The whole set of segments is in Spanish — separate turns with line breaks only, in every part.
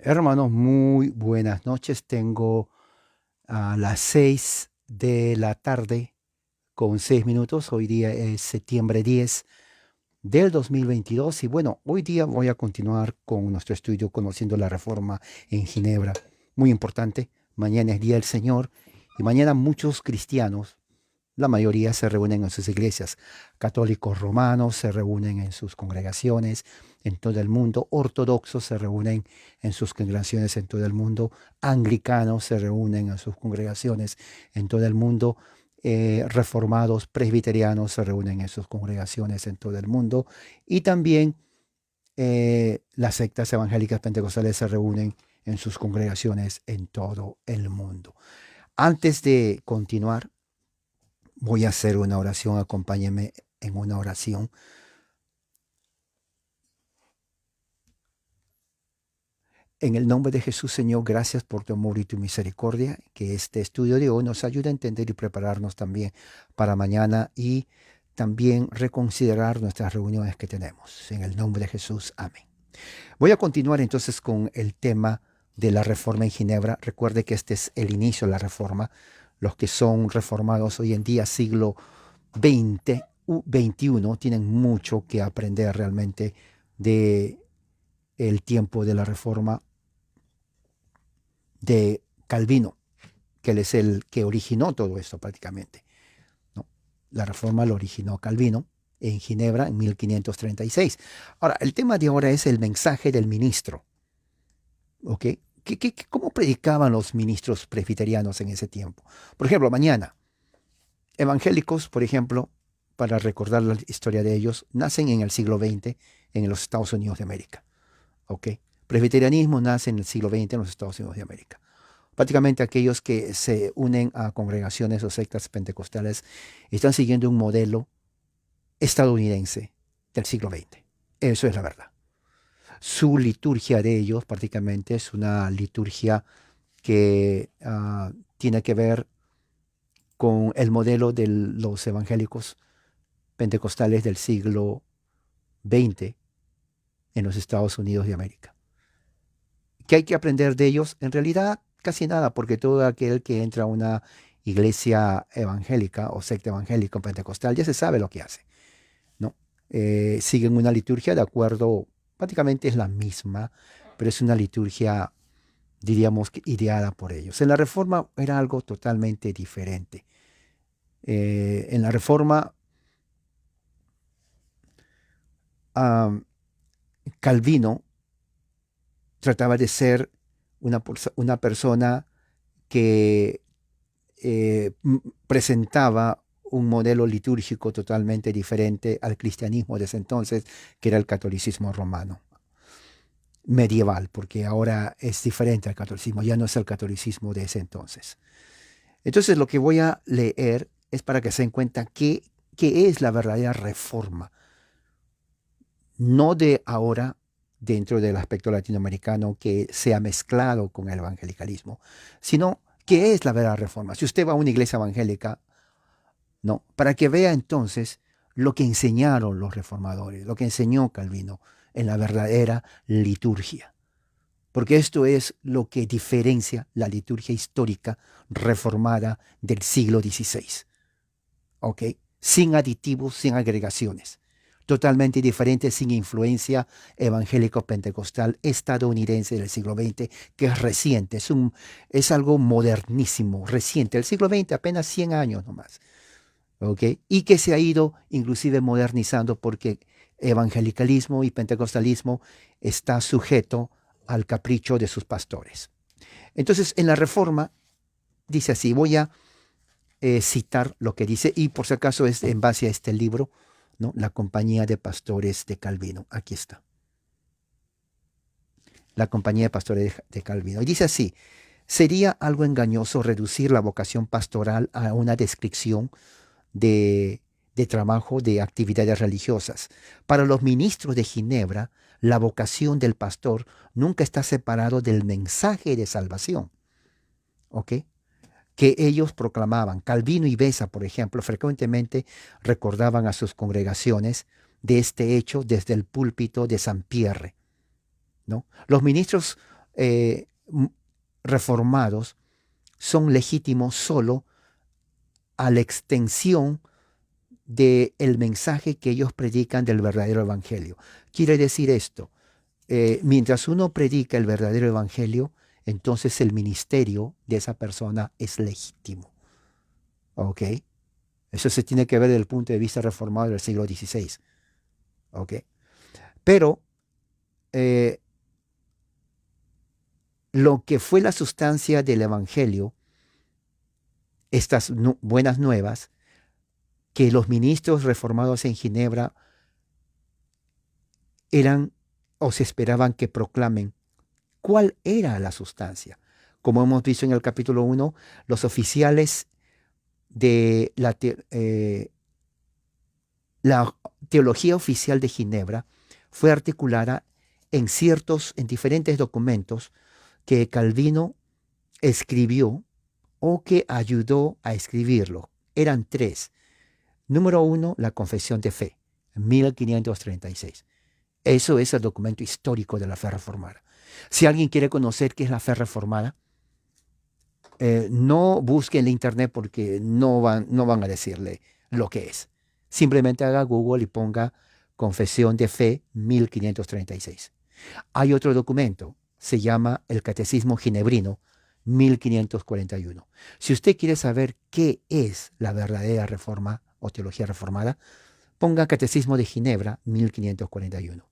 Hermanos, muy buenas noches. Tengo a las 6 de la tarde con 6 minutos. Hoy día es septiembre 10 del 2022 y bueno, hoy día voy a continuar con nuestro estudio conociendo la reforma en Ginebra. Muy importante, mañana es Día del Señor y mañana muchos cristianos, la mayoría se reúnen en sus iglesias. Católicos romanos se reúnen en sus congregaciones en todo el mundo. Ortodoxos se reúnen en sus congregaciones en todo el mundo. Anglicanos se reúnen en sus congregaciones en todo el mundo. Reformados, presbiterianos se reúnen en sus congregaciones en todo el mundo. Y también las sectas evangélicas pentecostales se reúnen en sus congregaciones en todo el mundo. Antes de continuar, voy a hacer una oración, acompáñenme en una oración. En el nombre de Jesús, Señor, gracias por tu amor y tu misericordia, que este estudio de hoy nos ayude a entender y prepararnos también para mañana y también reconsiderar nuestras reuniones que tenemos. En el nombre de Jesús, amén. Voy a continuar entonces con el tema de la reforma en Ginebra. Recuerde que este es el inicio de la reforma. Los que son reformados hoy en día, siglo XX u XXI, tienen mucho que aprender realmente de el tiempo de la reforma de Calvino, que él es el que originó todo esto prácticamente, ¿no? La reforma lo originó Calvino en Ginebra en 1536. Ahora, el tema de ahora es el mensaje del ministro, ¿ok? ¿Cómo predicaban los ministros presbiterianos en ese tiempo? Por ejemplo, mañana, evangélicos, por ejemplo, para recordar la historia de ellos, nacen en el siglo XX en los Estados Unidos de América, ¿ok? Presbiterianismo nace en el siglo XX en los Estados Unidos de América. Prácticamente aquellos que se unen a congregaciones o sectas pentecostales están siguiendo un modelo estadounidense del siglo XX. Eso es la verdad. Su liturgia de ellos prácticamente es una liturgia que tiene que ver con el modelo de los evangélicos pentecostales del siglo XX en los Estados Unidos de América. ¿Qué hay que aprender de ellos? En realidad, casi nada, porque todo aquel que entra a una iglesia evangélica o secta evangélica o pentecostal ya se sabe lo que hace, ¿no? Siguen una liturgia de acuerdo, prácticamente es la misma, pero es una liturgia, diríamos, que ideada por ellos. En la Reforma era algo totalmente diferente. En la Reforma, ah, Calvino trataba de ser una persona que presentaba un modelo litúrgico totalmente diferente al cristianismo de ese entonces, que era el catolicismo romano medieval, porque ahora es diferente al catolicismo, ya no es el catolicismo de ese entonces. Entonces lo que voy a leer es para que se den cuenta qué es la verdadera reforma, no de ahora dentro del aspecto latinoamericano que se ha mezclado con el evangelicalismo, sino qué es la verdadera reforma. Si usted va a una iglesia evangélica, no, para que vea entonces lo que enseñaron los reformadores, lo que enseñó Calvino en la verdadera liturgia. Porque esto es lo que diferencia la liturgia histórica reformada del siglo XVI. ¿Ok? Sin aditivos, sin agregaciones. Totalmente diferente, sin influencia evangélico-pentecostal estadounidense del siglo XX, que es reciente, es algo modernísimo, reciente. El siglo XX apenas 100 años nomás. ¿Ok? Y que se ha ido inclusive modernizando porque evangelicalismo y pentecostalismo está sujeto al capricho de sus pastores. Entonces, en la Reforma dice así, voy a citar lo que dice, y por si acaso es en base a este libro, ¿no? La Compañía de Pastores de Calvino. Aquí está. La Compañía de Pastores de Calvino. Y dice así, sería algo engañoso reducir la vocación pastoral a una descripción de trabajo de actividades religiosas. Para los ministros de Ginebra, la vocación del pastor nunca está separado del mensaje de salvación, ¿ok? Que ellos proclamaban. Calvino y Beza, por ejemplo, frecuentemente recordaban a sus congregaciones de este hecho desde el púlpito de San Pierre, ¿no? Los ministros reformados son legítimos solo a la extensión del mensaje que ellos predican del verdadero evangelio. Quiere decir esto, mientras uno predica el verdadero evangelio, entonces el ministerio de esa persona es legítimo. ¿Ok? Eso se tiene que ver desde el punto de vista reformado del siglo XVI. ¿Ok? Pero lo que fue la sustancia del evangelio, estas buenas nuevas, que los ministros reformados en Ginebra eran o se esperaban que proclamen. ¿Cuál era la sustancia? Como hemos visto en el capítulo 1, los oficiales de la teología oficial de Ginebra fue articulada en diferentes documentos que Calvino escribió o que ayudó a escribirlo. Eran 3. Número 1, la Confesión de Fe, 1536. Eso es el documento histórico de la fe reformada. Si alguien quiere conocer qué es la fe reformada, no busque en la internet porque no van a decirle lo que es. Simplemente haga Google y ponga Confesión de Fe 1536. Hay otro documento, se llama el Catecismo Ginebrino 1541. Si usted quiere saber qué es la verdadera reforma o teología reformada, ponga Catecismo de Ginebra 1541.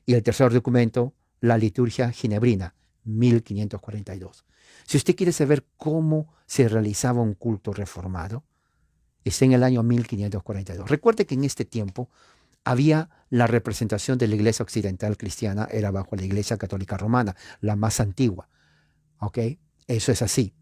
Y el tercer documento, la Liturgia Ginebrina 1542. Si usted quiere saber cómo se realizaba un culto reformado, está en el año 1542. Recuerde que en este tiempo había la representación de la Iglesia Occidental Cristiana, era bajo la Iglesia Católica Romana, la más antigua. ¿Ok? Eso es así.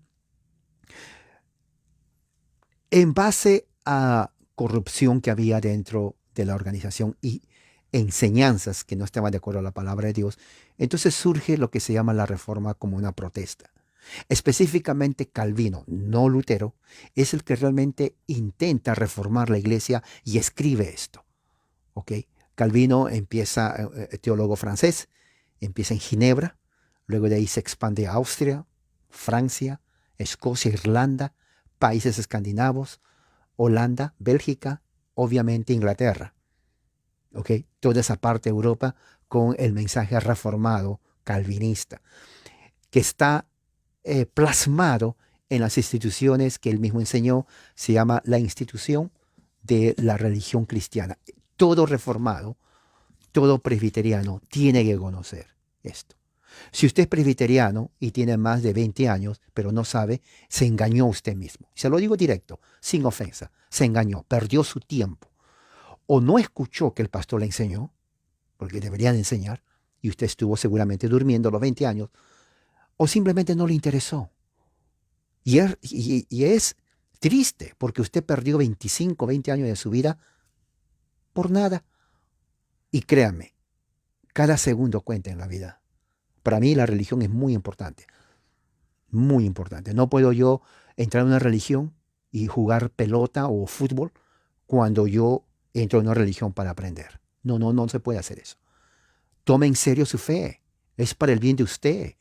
En base a corrupción que había dentro de la organización y enseñanzas que no estaban de acuerdo a la palabra de Dios, entonces surge lo que se llama la reforma como una protesta. Específicamente Calvino, no Lutero, es el que realmente intenta reformar la iglesia y escribe esto. ¿Ok? Calvino empieza, teólogo francés, empieza en Ginebra, luego de ahí se expande a Austria, Francia, Escocia, Irlanda, países escandinavos, Holanda, Bélgica, obviamente Inglaterra. ¿Ok? Toda esa parte de Europa con el mensaje reformado calvinista, que está plasmado en las instituciones que él mismo enseñó, se llama la institución de la religión cristiana. Todo reformado, todo presbiteriano tiene que conocer esto. Si usted es presbiteriano y tiene más de 20 años, pero no sabe, se engañó usted mismo. Se lo digo directo, sin ofensa, se engañó, perdió su tiempo. O no escuchó que el pastor le enseñó, porque deberían enseñar, y usted estuvo seguramente durmiendo los 20 años, o simplemente no le interesó. Y es triste porque usted perdió 25, 20 años de su vida por nada. Y créanme, cada segundo cuenta en la vida. Para mí la religión es muy importante. Muy importante. No puedo yo entrar en una religión y jugar pelota o fútbol cuando yo entro en una religión para aprender. No se puede hacer eso. Tome en serio su fe. Es para el bien de usted.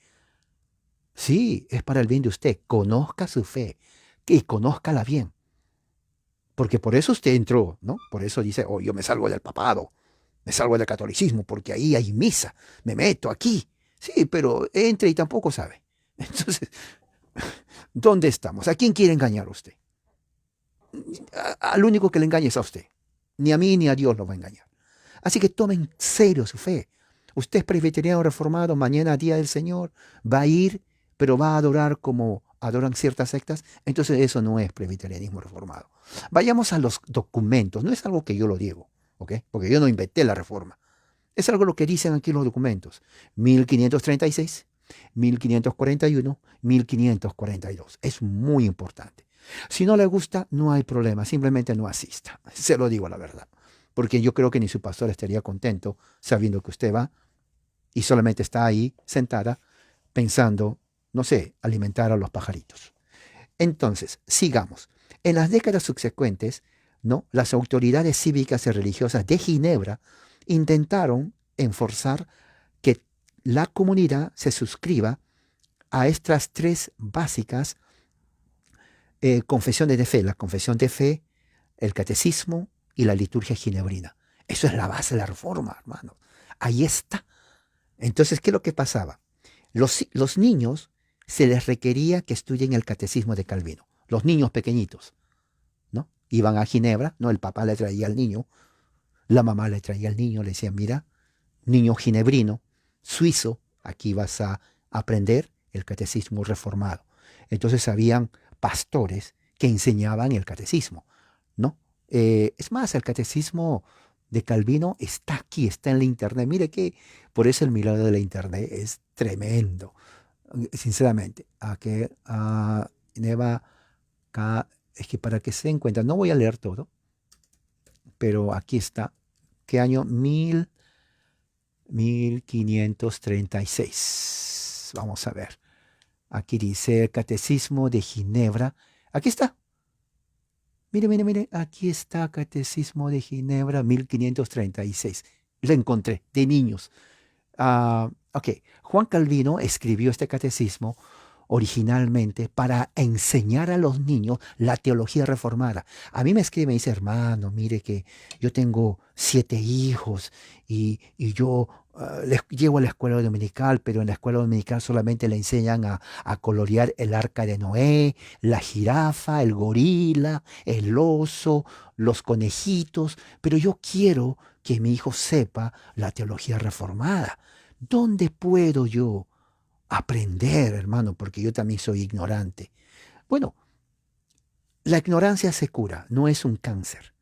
Sí, es para el bien de usted. Conozca su fe y conózcala bien. Porque por eso usted entró, ¿no? Por eso dice, oh, yo me salgo del papado, me salgo del catolicismo, porque ahí hay misa, me meto aquí. Sí, pero entre y tampoco sabe. Entonces, ¿dónde estamos? ¿A quién quiere engañar usted? Al único que le engaña es a usted. Ni a mí ni a Dios lo va a engañar. Así que tome en serio su fe. Usted es presbiteriano reformado, mañana día del Señor, va a ir, pero va a adorar como adoran ciertas sectas. Entonces eso no es presbiterianismo reformado. Vayamos a los documentos. No es algo que yo lo digo, ¿ok? Porque yo no inventé la reforma. Es algo lo que dicen aquí los documentos. 1536, 1541, 1542. Es muy importante. Si no le gusta, no hay problema. Simplemente no asista. Se lo digo la verdad. Porque yo creo que ni su pastor estaría contento sabiendo que usted va y solamente está ahí sentada pensando, no sé, alimentar a los pajaritos. Entonces, sigamos. En las décadas subsecuentes, ¿no?, las autoridades cívicas y religiosas de Ginebra intentaron enforzar que la comunidad se suscriba a estas tres básicas confesiones de fe, la confesión de fe, el catecismo y la liturgia ginebrina. Eso es la base de la reforma, hermano. Ahí está. Entonces, ¿qué es lo que pasaba? Los niños se les requería que estudien el catecismo de Calvino. Los niños pequeñitos, ¿no? Iban a Ginebra, ¿no? El papá le traía al niño, la mamá le traía al niño, le decía, mira, niño ginebrino, suizo, aquí vas a aprender el catecismo reformado. Entonces habían pastores que enseñaban el catecismo, ¿no? Es más, el catecismo de Calvino está aquí, está en la internet. Mire que por eso el milagro de la internet es tremendo, sinceramente. Neva, es que para que se den cuenta, no voy a leer todo, pero aquí está. ¿Qué año? 1536. Vamos a ver. Aquí dice Catecismo de Ginebra. Aquí está. Mire, mire, mire. Aquí está Catecismo de Ginebra 1536. Lo encontré, de niños. Ok. Juan Calvino escribió este catecismo originalmente para enseñar a los niños la teología reformada. A mí me escribe y me dice, hermano, mire que yo tengo 7 hijos y yo les llevo a la escuela dominical, pero en la escuela dominical solamente le enseñan a colorear el arca de Noé, la jirafa, el gorila, el oso, los conejitos, pero yo quiero que mi hijo sepa la teología reformada. ¿Dónde puedo yo aprender, hermano? Porque yo también soy ignorante. Bueno, la ignorancia se cura, no es un cáncer.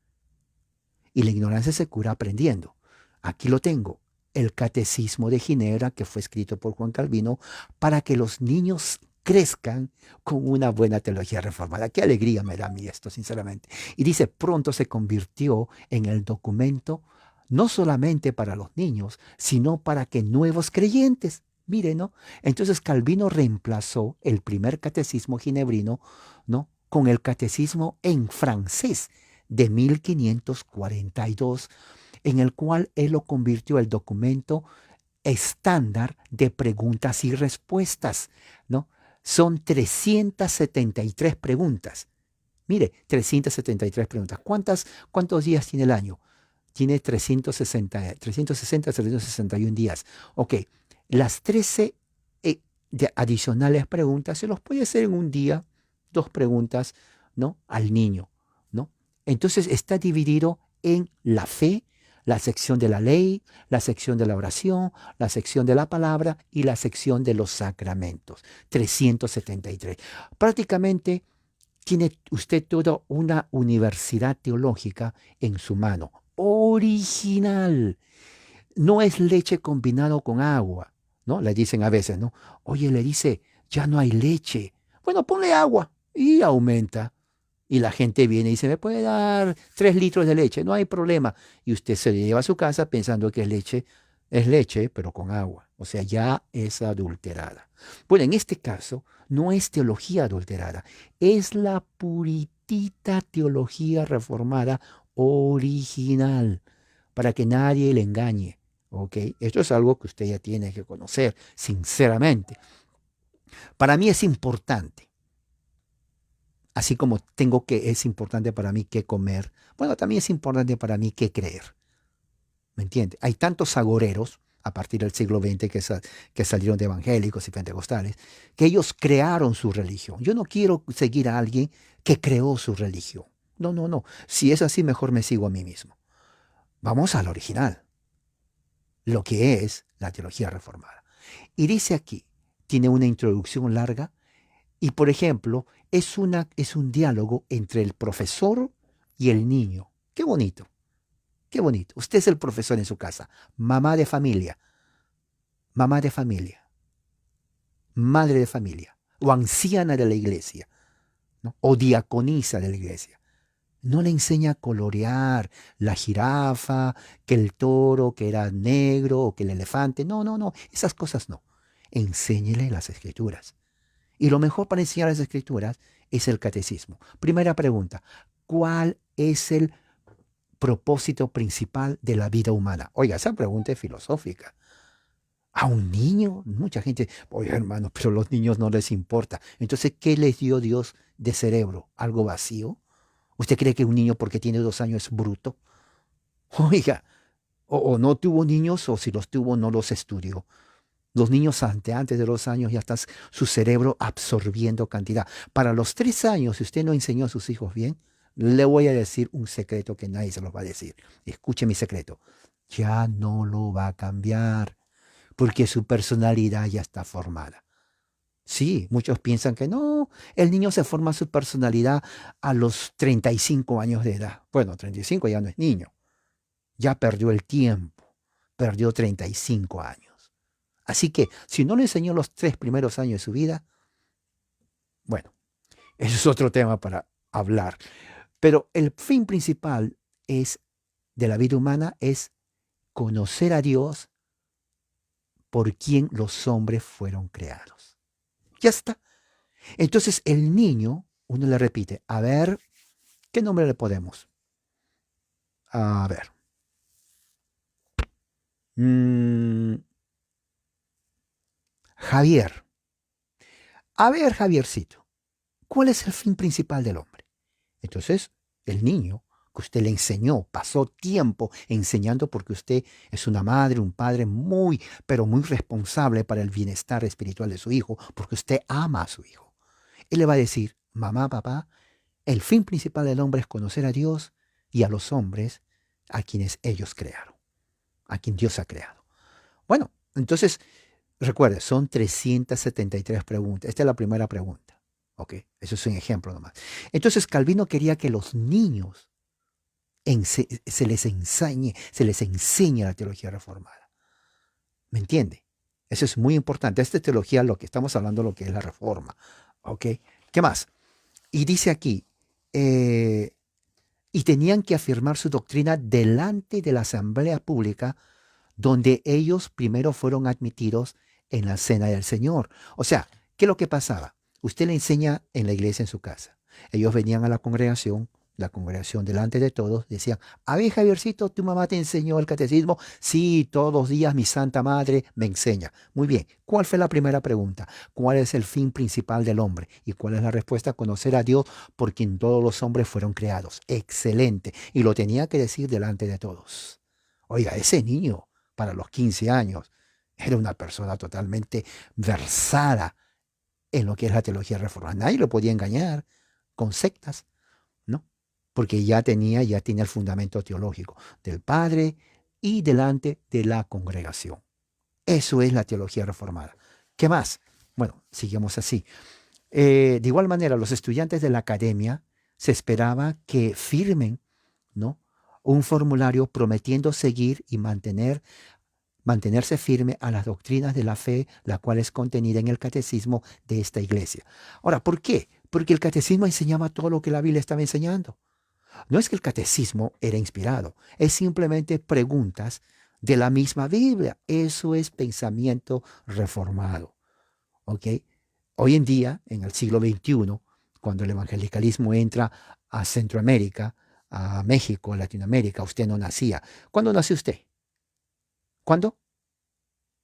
Y la ignorancia se cura aprendiendo. Aquí lo tengo, el Catecismo de Ginebra, que fue escrito por Juan Calvino, para que los niños crezcan con una buena teología reformada. Qué alegría me da a mí esto, sinceramente. Y dice, pronto se convirtió en el documento no solamente para los niños, sino para que nuevos creyentes, miren, ¿no? Entonces Calvino reemplazó el primer catecismo ginebrino, ¿no? Con el catecismo en francés de 1542, en el cual él lo convirtió el documento estándar de preguntas y respuestas, ¿no? Son 373 preguntas. Mire, 373 preguntas. ¿Cuántos días tiene el año? Tiene 361 días. Ok, las 13 adicionales preguntas se los puede hacer en un día, 2 preguntas, ¿no? Al niño, ¿no? Entonces está dividido en la fe, la sección de la ley, la sección de la oración, la sección de la palabra y la sección de los sacramentos. 373. Prácticamente tiene usted toda una universidad teológica en su mano. Original. No es leche combinado con agua, ¿no? Le dicen a veces, ¿no? Oye, le dice, ya no hay leche. Bueno, ponle agua y aumenta. Y la gente viene y dice, ¿me puede dar 3 litros de leche? No hay problema. Y usted se lleva a su casa pensando que es leche, pero con agua. O sea, ya es adulterada. Bueno, en este caso, no es teología adulterada, es la puritita teología reformada original, para que nadie le engañe. ¿Ok? Esto es algo que usted ya tiene que conocer, sinceramente. Para mí es importante. Así como es importante para mí qué comer, bueno, también es importante para mí qué creer. ¿Me entiende? Hay tantos agoreros a partir del siglo XX que salieron de evangélicos y pentecostales, que ellos crearon su religión. Yo no quiero seguir a alguien que creó su religión. No, no, no. Si es así, mejor me sigo a mí mismo. Vamos al original, lo que es la teología reformada. Y dice aquí, tiene una introducción larga, y, por ejemplo, es un diálogo entre el profesor y el niño. Qué bonito, qué bonito. Usted es el profesor en su casa, mamá de familia, madre de familia, o anciana de la iglesia, ¿no? O diaconisa de la iglesia. No le enseña a colorear la jirafa, que el toro, que era negro, o que el elefante. No, no, no, esas cosas no. Enséñele las escrituras. Y lo mejor para enseñar las escrituras es el catecismo. Primera pregunta, ¿cuál es el propósito principal de la vida humana? Oiga, esa pregunta es filosófica. ¿A un niño? Mucha gente, oye hermano, pero a los niños no les importa. Entonces, ¿qué les dio Dios de cerebro? ¿Algo vacío? ¿Usted cree que un niño porque tiene 2 años es bruto? Oiga, o no tuvo niños o si los tuvo no los estudió. Los niños antes de los años ya está su cerebro absorbiendo cantidad. Para los 3 años, si usted no enseñó a sus hijos bien, le voy a decir un secreto que nadie se los va a decir. Escuche mi secreto. Ya no lo va a cambiar porque su personalidad ya está formada. Sí, muchos piensan que no, el niño se forma su personalidad a los 35 años de edad. Bueno, 35 ya no es niño, ya perdió el tiempo, perdió 35 años. Así que si no le enseñó los 3 primeros años de su vida, bueno, eso es otro tema para hablar. Pero el fin principal es de la vida humana es conocer a Dios por quien los hombres fueron creados. Ya está. Entonces el niño, uno le repite, a ver, ¿qué nombre le podemos? A ver. mm, Javier. A ver, Javiercito, ¿cuál es el fin principal del hombre? Entonces, el niño que usted le enseñó, pasó tiempo enseñando porque usted es una madre, un padre muy, pero muy responsable para el bienestar espiritual de su hijo, porque usted ama a su hijo. Él le va a decir, mamá, papá, el fin principal del hombre es conocer a Dios y a los hombres a quienes ellos crearon, a quien Dios ha creado. Bueno, entonces, recuerde, son 373 preguntas. Esta es la primera pregunta. ¿Ok? Eso es un ejemplo nomás. Entonces, Calvino quería que los niños se les enseñe la teología reformada. ¿Me entiende? Eso es muy importante. Esta teología, lo que estamos hablando, lo que es la reforma. ¿Ok? ¿Qué más? Y dice aquí, eh, y tenían que afirmar su doctrina delante de la asamblea pública donde ellos primero fueron admitidos en la cena del Señor. O sea, ¿qué es lo que pasaba? Usted le enseña en la iglesia, en su casa. Ellos venían a la congregación delante de todos, decían, a ver, Javiercito, ¿tu mamá te enseñó el catecismo? Sí, todos los días mi Santa Madre me enseña. Muy bien, ¿cuál fue la primera pregunta? ¿Cuál es el fin principal del hombre? ¿Y cuál es la respuesta? Conocer a Dios por quien todos los hombres fueron creados. Excelente. Y lo tenía que decir delante de todos. Oiga, ese niño para los 15 años era una persona totalmente versada en lo que es la teología reformada. Nadie lo podía engañar con sectas, ¿no? Porque ya tenía el fundamento teológico del Padre y delante de la congregación. Eso es la teología reformada. ¿Qué más? Bueno, seguimos así. De igual manera, los estudiantes de la academia se esperaba que firmen, ¿no?, un formulario prometiendo seguir y mantenerse firme a las doctrinas de la fe, la cual es contenida en el catecismo de esta iglesia. Ahora, ¿por qué? Porque el catecismo enseñaba todo lo que la Biblia estaba enseñando. No es que el catecismo era inspirado, es simplemente preguntas de la misma Biblia. Eso es pensamiento reformado. ¿Ok? Hoy en día, en el siglo XXI, cuando el evangelicalismo entra a Centroamérica, a México, a Latinoamérica, usted no nacía. ¿Cuándo nació usted? ¿Cuándo?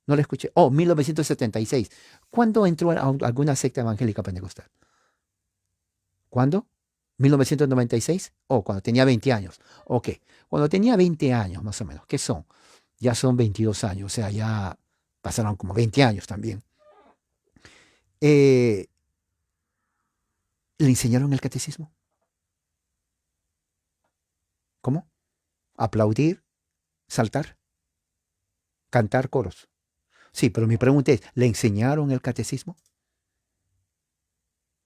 No le escuché. Oh, 1976. ¿Cuándo entró a alguna secta evangélica pentecostal? ¿Cuándo? ¿1996? Oh, cuando tenía 20 años. Ok. Cuando tenía 20 años, más o menos. ¿Qué son? Ya son 22 años. O sea, ya pasaron como 20 años también. Eh, ¿Le enseñaron el catecismo? ¿Cómo? Aplaudir, saltar, cantar coros. Sí, pero mi pregunta es, ¿le enseñaron el catecismo?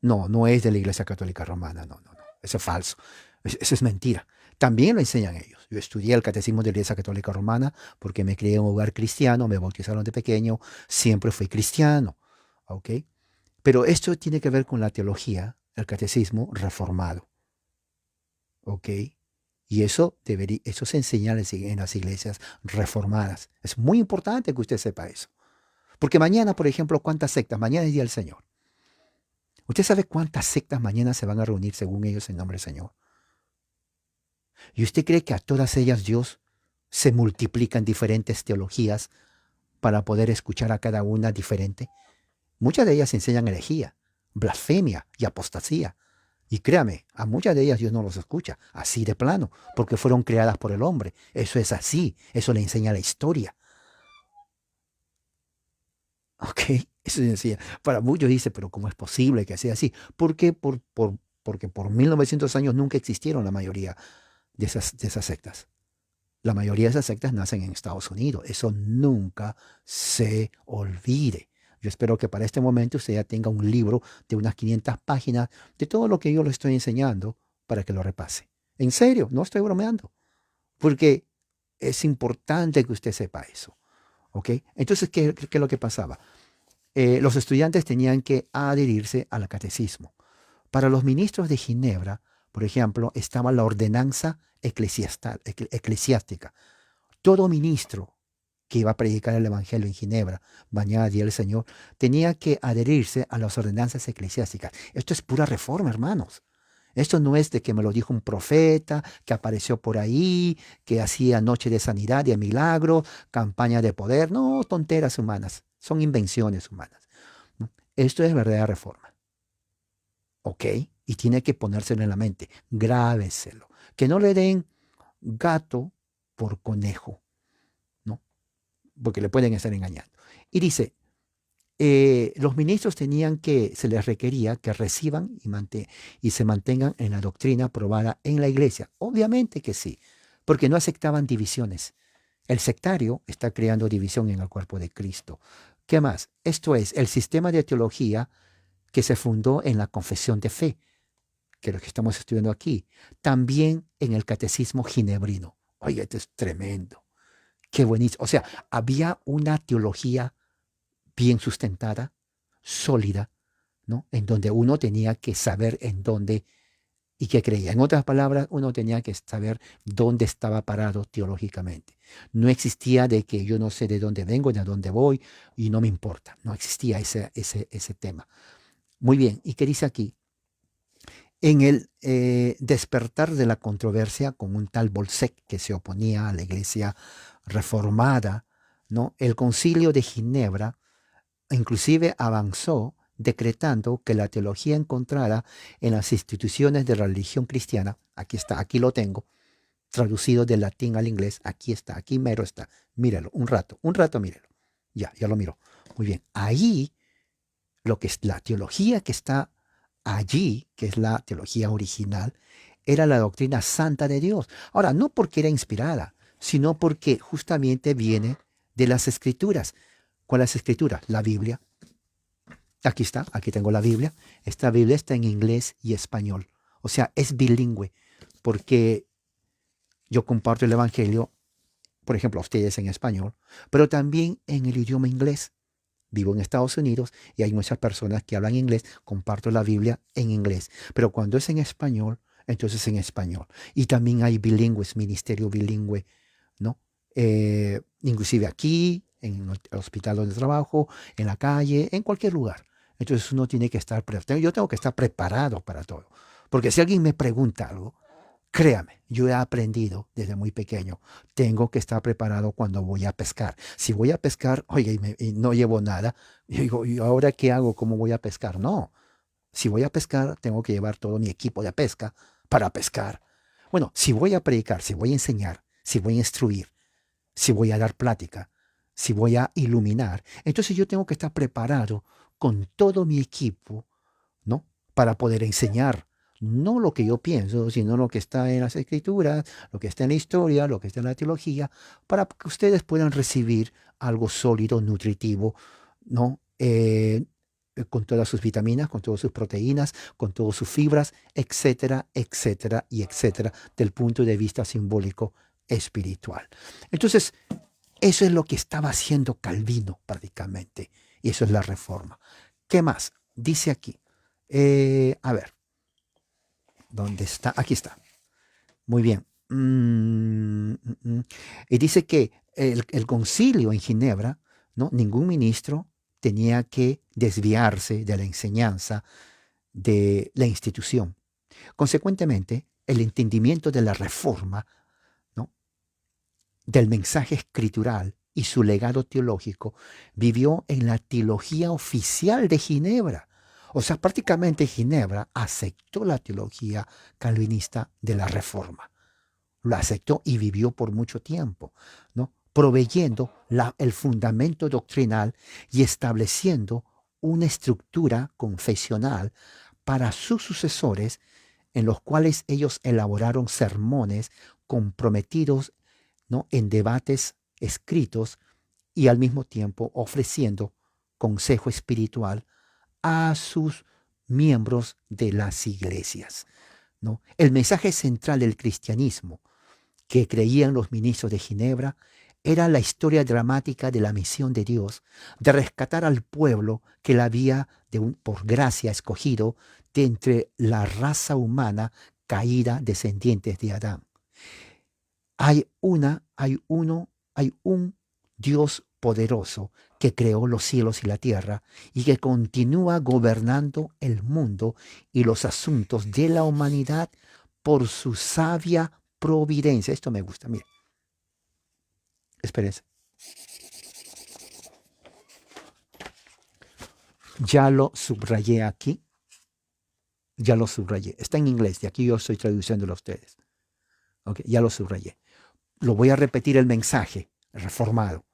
No, no es de la Iglesia Católica Romana, no, no, no. Eso es falso. Eso es mentira. También lo enseñan ellos. Yo estudié el catecismo de la Iglesia Católica Romana porque me crié en un hogar cristiano, me bautizaron de pequeño, siempre fui cristiano. ¿Ok? Pero esto tiene que ver con la teología, el catecismo reformado. ¿Ok? Y eso se enseña en las iglesias reformadas. Es muy importante que usted sepa eso. Porque mañana, por ejemplo, ¿cuántas sectas? Mañana es Día del Señor. ¿Usted sabe cuántas sectas mañana se van a reunir según ellos en nombre del Señor? ¿Y usted cree que a todas ellas Dios se multiplican diferentes teologías para poder escuchar a cada una diferente. Muchas de ellas enseñan herejía, blasfemia y apostasía. Y créame, a muchas de ellas Dios no los escucha, así de plano, porque fueron creadas por el hombre. Eso es así, eso le enseña la historia. ¿Ok? Eso decía. Para muchos dice, pero ¿cómo es posible que sea así? ¿Por qué? Porque por 1900 años nunca existieron la mayoría de esas sectas. La mayoría de esas sectas nacen en Estados Unidos. Eso nunca se olvide. Yo espero que para este momento usted ya tenga un libro de unas 500 páginas de todo lo que yo le estoy enseñando para que lo repase. En serio, no estoy bromeando. Porque es importante que usted sepa eso. ¿Ok? Entonces, ¿qué es lo que pasaba? Los estudiantes tenían que adherirse al catecismo. Para los ministros de Ginebra, por ejemplo, estaba la ordenanza eclesiástica. Todo ministro que iba a predicar el Evangelio en Ginebra, mañana día del Señor, tenía que adherirse a las ordenanzas eclesiásticas. Esto es pura reforma, hermanos. Esto no es de que me lo dijo un profeta, que apareció por ahí, que hacía noche de sanidad y de milagro, campaña de poder. No, tonteras humanas. Son invenciones humanas. ¿No? Esto es verdadera reforma. ¿Ok? Y tiene que ponérselo en la mente. Grábeselo. Que no le den gato por conejo, ¿no? Porque le pueden estar engañando. Y dice, los ministros se les requería que reciban y se mantengan en la doctrina aprobada en la iglesia. Obviamente que sí, porque no aceptaban divisiones. El sectario está creando división en el cuerpo de Cristo. ¿Qué más? Esto es el sistema de teología que se fundó en la confesión de fe, que es lo que estamos estudiando aquí. También en el catecismo ginebrino. Oye, esto es tremendo. Qué buenísimo. O sea, había una teología bien sustentada, sólida, ¿no? En donde uno tenía que saber en dónde y qué creía. En otras palabras, uno tenía que saber dónde estaba parado teológicamente. No existía de que yo no sé de dónde vengo, de dónde voy y no me importa. No existía ese tema. Muy bien, ¿y qué dice aquí? En el despertar de la controversia con un tal Bolsec que se oponía a la iglesia reformada, ¿no? El concilio de Ginebra inclusive avanzó decretando que la teología encontrada en las instituciones de la religión cristiana, aquí está, aquí lo tengo, traducido del latín al inglés, aquí está, aquí mero está, míralo, un rato mírelo, ya lo miro, muy bien, ahí lo que es la teología que está allí, que es la teología original, era la doctrina santa de Dios. Ahora, no porque era inspirada, sino porque justamente viene de las escrituras. ¿Cuáles escrituras? La Biblia. Aquí está, aquí tengo la Biblia. Esta Biblia está en inglés y español. O sea, es bilingüe, porque yo comparto el Evangelio, por ejemplo, a ustedes en español, pero también en el idioma inglés. Vivo en Estados Unidos y hay muchas personas que hablan inglés, comparto la Biblia en inglés. Pero cuando es en español, entonces en español. Y también hay bilingües, ministerio bilingüe, ¿no? Inclusive aquí, en el hospital donde trabajo, en la calle, en cualquier lugar. Entonces uno tiene que estar preparado. Yo tengo que estar preparado para todo. Porque si alguien me pregunta algo, créame, yo he aprendido desde muy pequeño. Tengo que estar preparado cuando voy a pescar. Si voy a pescar, oye, y no llevo nada, yo digo, ¿y ahora qué hago? ¿Cómo voy a pescar? No. Si voy a pescar, tengo que llevar todo mi equipo de pesca para pescar. Bueno, si voy a predicar, si voy a enseñar, si voy a instruir, si voy a dar plática, si voy a iluminar, entonces yo tengo que estar preparado con todo mi equipo, ¿no? Para poder enseñar, no lo que yo pienso, sino lo que está en las escrituras, lo que está en la historia, lo que está en la teología, para que ustedes puedan recibir algo sólido, nutritivo, ¿no? Con todas sus vitaminas, con todas sus proteínas, con todas sus fibras, etcétera, etcétera y etcétera, del punto de vista simbólico espiritual. Entonces, eso es lo que estaba haciendo Calvino prácticamente, y eso es la reforma. ¿Qué más? Dice aquí, a ver, ¿dónde está? Aquí está. Muy bien. Y dice que el concilio en Ginebra, ¿no? Ningún ministro tenía que desviarse de la enseñanza de la institución. Consecuentemente, el entendimiento de la reforma, ¿no? Del mensaje escritural y su legado teológico, vivió en la teología oficial de Ginebra. O sea, prácticamente Ginebra aceptó la teología calvinista de la Reforma. Lo aceptó y vivió por mucho tiempo, ¿no? Proveyendo el fundamento doctrinal y estableciendo una estructura confesional para sus sucesores, en los cuales ellos elaboraron sermones comprometidos, ¿no?, en debates escritos y al mismo tiempo ofreciendo consejo espiritual a sus miembros de las iglesias, ¿no? El mensaje central del cristianismo que creían los ministros de Ginebra era la historia dramática de la misión de Dios de rescatar al pueblo que él había por gracia escogido de entre la raza humana caída descendientes de Adán. Hay un Dios poderoso que creó los cielos y la tierra y que continúa gobernando el mundo y los asuntos de la humanidad por su sabia providencia. Esto me gusta, mire. Espérense. Ya lo subrayé aquí. Ya lo subrayé. Está en inglés, de aquí yo estoy traduciéndolo a ustedes. Okay, ya lo subrayé. Lo voy a repetir el mensaje reformado.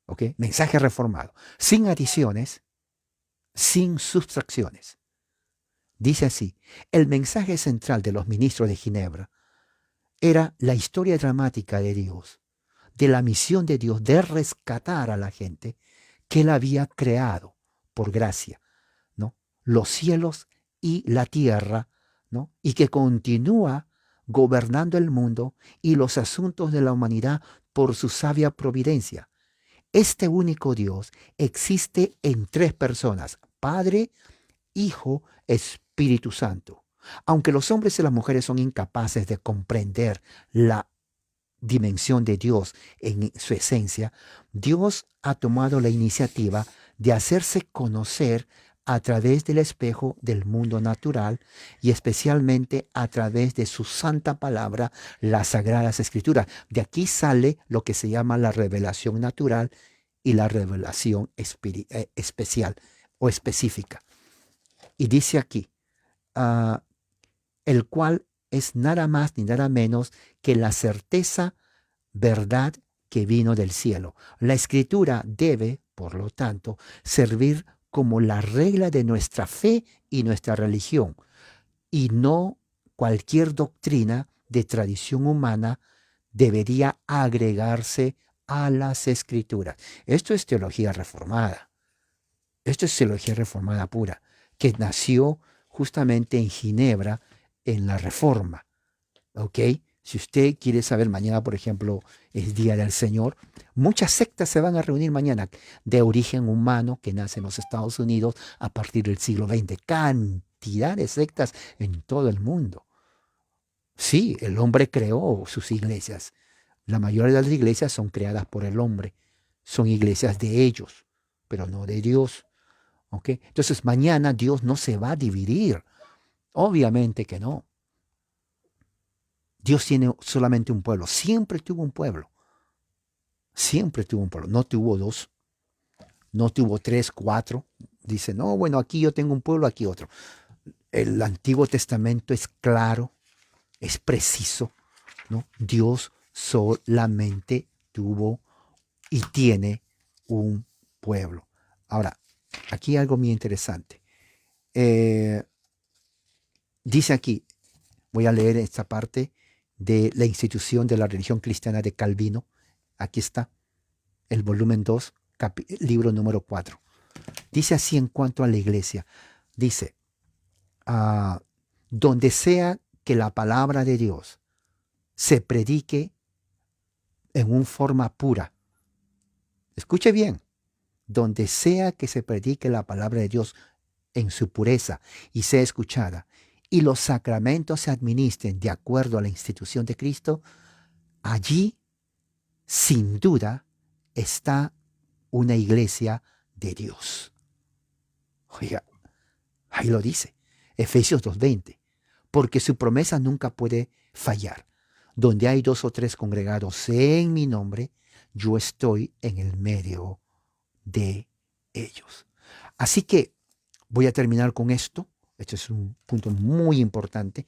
Okay, mensaje reformado. Sin adiciones, sin sustracciones. Dice así: el mensaje central de los ministros de Ginebra era la historia dramática de Dios, de la misión de Dios de rescatar a la gente que él había creado por gracia, ¿no? Los cielos y la tierra, ¿no? Y que continúa gobernando el mundo y los asuntos de la humanidad por su sabia providencia. Este único Dios existe en tres personas: Padre, Hijo, Espíritu Santo. Aunque los hombres y las mujeres son incapaces de comprender la dimensión de Dios en su esencia, Dios ha tomado la iniciativa de hacerse conocer a través del espejo del mundo natural y especialmente a través de su santa palabra, las Sagradas Escrituras. De aquí sale lo que se llama la revelación natural y la revelación especial o específica. Y dice aquí, el cual es nada más ni nada menos que la certeza, verdad que vino del cielo. La Escritura debe, por lo tanto, servir como la regla de nuestra fe y nuestra religión, y no cualquier doctrina de tradición humana debería agregarse a las Escrituras. Esto es teología reformada. Esto es teología reformada pura, que nació justamente en Ginebra en la Reforma. ¿Ok? Si usted quiere saber, mañana, por ejemplo, es Día del Señor, muchas sectas se van a reunir mañana de origen humano que nace en los Estados Unidos a partir del siglo XX. Cantidad de sectas en todo el mundo. Sí, el hombre creó sus iglesias. La mayoría de las iglesias son creadas por el hombre. Son iglesias de ellos, pero no de Dios. ¿Ok? Entonces mañana Dios no se va a dividir. Obviamente que no. Dios tiene solamente un pueblo. Siempre tuvo un pueblo. Siempre tuvo un pueblo. No tuvo dos. No tuvo tres, cuatro. Dice, no, bueno, aquí yo tengo un pueblo, aquí otro. El Antiguo Testamento es claro, es preciso, ¿no? Dios solamente tuvo y tiene un pueblo. Ahora, aquí hay algo muy interesante. Dice aquí, voy a leer esta parte de la institución de la religión cristiana de Calvino. Aquí está, el volumen 2, libro número 4. Dice así en cuanto a la iglesia. Dice, donde sea que la palabra de Dios se predique en una forma pura. Escuche bien, donde sea que se predique la palabra de Dios en su pureza y sea escuchada, y los sacramentos se administren de acuerdo a la institución de Cristo, allí, sin duda, está una iglesia de Dios. Oiga, ahí lo dice, Efesios 2:20, porque su promesa nunca puede fallar. Donde hay 2 o 3 congregados en mi nombre, yo estoy en el medio de ellos. Así que voy a terminar con esto. Este es un punto muy importante,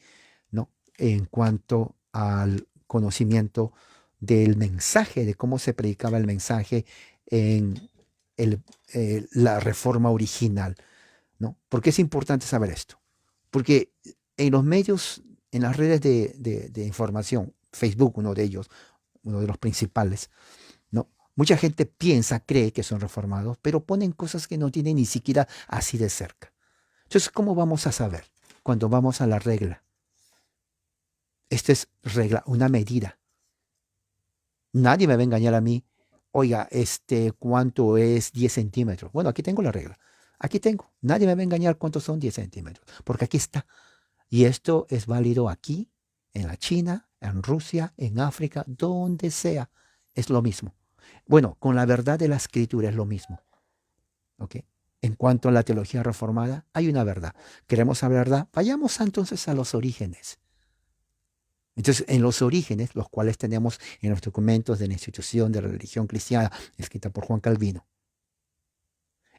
¿no? En cuanto al conocimiento del mensaje, de cómo se predicaba el mensaje en la reforma original, ¿no? ¿Por qué es importante saber esto? Porque en los medios, en las redes de información, Facebook, uno de ellos, uno de los principales, ¿no? Mucha gente piensa, cree que son reformados, pero ponen cosas que no tienen ni siquiera así de cerca. Entonces, ¿cómo vamos a saber? Cuando vamos a la regla. Esta es regla, una medida. Nadie me va a engañar a mí. Oiga, ¿cuánto es 10 centímetros? Bueno, aquí tengo la regla. Aquí tengo. Nadie me va a engañar cuántos son 10 centímetros. Porque aquí está. Y esto es válido aquí, en la China, en Rusia, en África, donde sea. Es lo mismo. Bueno, con la verdad de la escritura es lo mismo. ¿Ok? En cuanto a la teología reformada, hay una verdad. ¿Queremos saber la verdad? Vayamos entonces a los orígenes. Entonces, en los orígenes, los cuales tenemos en los documentos de la institución de la religión cristiana, escrita por Juan Calvino,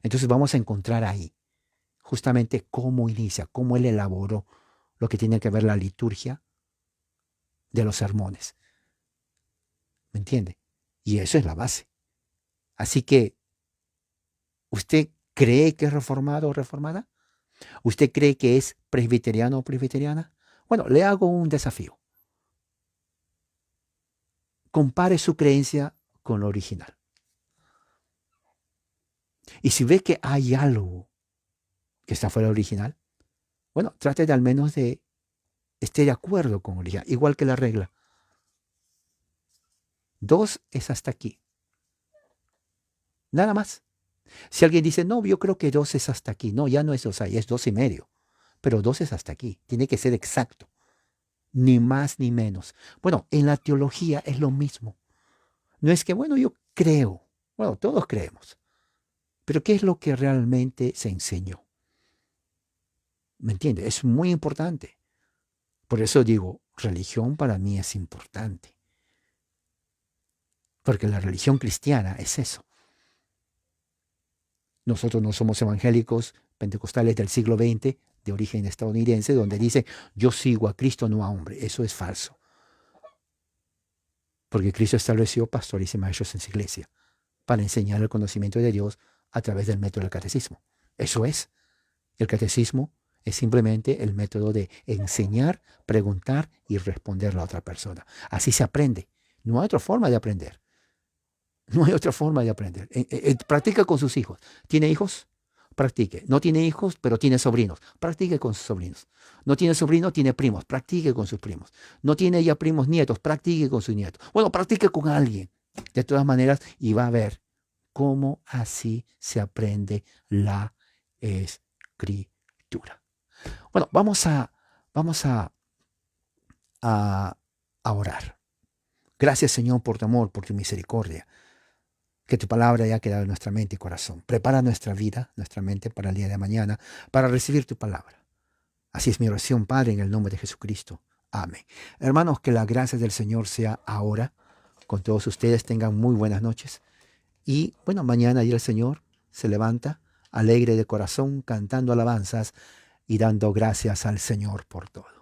entonces vamos a encontrar ahí justamente cómo inicia, cómo él elaboró lo que tiene que ver la liturgia de los sermones. ¿Me entiende? Y eso es la base. Así que, ¿usted cree que es reformado o reformada? ¿Usted cree que es presbiteriano o presbiteriana? Bueno, le hago un desafío. Compare su creencia con lo original. Y si ve que hay algo que está fuera del original, bueno, trate de al menos de esté de acuerdo con el original, igual que la regla. 2 es hasta aquí. Nada más. Si alguien dice, no, yo creo que 2 es hasta aquí. No, ya no es 2 ahí, es 2,5. Pero 2 es hasta aquí. Tiene que ser exacto. Ni más ni menos. Bueno, en la teología es lo mismo. No es que, bueno, yo creo. Bueno, todos creemos. Pero ¿qué es lo que realmente se enseñó? ¿Me entiende? Es muy importante. Por eso digo, religión para mí es importante. Porque la religión cristiana es eso. Nosotros no somos evangélicos pentecostales del siglo XX, de origen estadounidense, donde dice, yo sigo a Cristo, no a hombre. Eso es falso. Porque Cristo estableció pastores y maestros en su iglesia para enseñar el conocimiento de Dios a través del método del catecismo. Eso es. El catecismo es simplemente el método de enseñar, preguntar y responder a la otra persona. Así se aprende. No hay otra forma de aprender. No hay otra forma de aprender. Practica con sus hijos. ¿Tiene hijos? Practique. No tiene hijos, pero tiene sobrinos. Practique con sus sobrinos. No tiene sobrinos, tiene primos. Practique con sus primos. No tiene ya primos nietos. Practique con sus nietos. Bueno, practique con alguien. De todas maneras, y va a ver cómo así se aprende la escritura. Bueno, vamos a orar. Gracias, Señor, por tu amor, por tu misericordia. Que tu palabra haya quedado en nuestra mente y corazón. Prepara nuestra vida, nuestra mente para el día de mañana, para recibir tu palabra. Así es mi oración, Padre, en el nombre de Jesucristo. Amén. Hermanos, que la gracia del Señor sea ahora con todos ustedes. Tengan muy buenas noches. Y bueno, mañana ya el Señor se levanta alegre de corazón, cantando alabanzas y dando gracias al Señor por todo.